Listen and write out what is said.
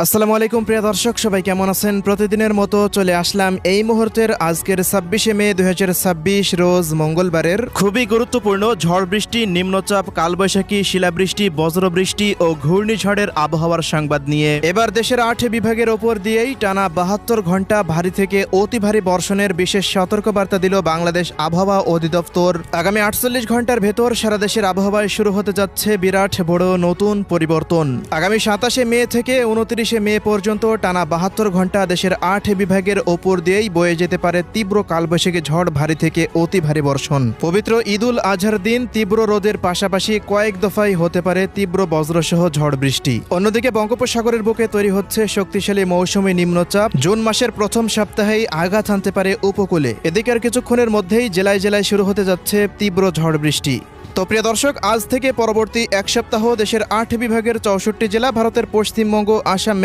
আসসালামু আলাইকুম প্রিয় দর্শক, সবাই কেমন আছেন? প্রতিদিনের মতো চলে আসলাম এই মুহূর্তের আজকের ২৬শে মে ২০২৬ রোজ মঙ্গলবারের খুবই গুরুত্বপূর্ণ ঝড় বৃষ্টি, নিম্নচাপ, কালবৈশাখী, শিলাবৃষ্টি, বজ্রবৃষ্টি ও ঘূর্ণিঝড়ের আবহাওয়ার সংবাদ নিয়ে এবার দেশের ৮ বিভাগের ওপর দিয়েই টানা ৭২ ঘন্টা ভারী থেকে অতি ভারী বর্ষণের বিশেষ সতর্কবার্তা দিল বাংলাদেশ আবহাওয়া অধিদপ্তর। আগামী ৪৮ ঘন্টার ভেতর সারা দেশের আবহাওয়ায় শুরু হতে যাচ্ছে বিরাট বড় নতুন পরিবর্তন। আগামী ২৭শে মে থেকে ২৯ মে পর্যন্ত টানা ৭২ ঘন্টা দেশের ৮ বিভাগের ওপর দিয়েই বয়ে যেতে পারে তীব্র কালবৈশাখী ঝড়, ভারী থেকে অতি ভারী বর্ষণ। পবিত্র ঈদুল আজহার দিন তীব্র রোদের পাশাপাশি কয়েক দফায় হতে পারে তীব্র বজ্রসহ ঝড় বৃষ্টি। অন্যদিকে বঙ্গোপসাগরের বুকে তৈরি হচ্ছে শক্তিশালী মৌসুমী নিম্নচাপ, জুন মাসের প্রথম সপ্তাহেই আঘাত হানতে পারে উপকূলে। এদিকে আর কিছুক্ষণের মধ্যেই জেলায় জেলায় শুরু হতে যাচ্ছে তীব্র ঝড় বৃষ্টি। তো প্রিয় দর্শক, আজ থেকে পরবর্তী এক সপ্তাহ দেশের ৮ বিভাগের ৬৪ জেলা, ভারতের পশ্চিমবঙ্গ, আসাম,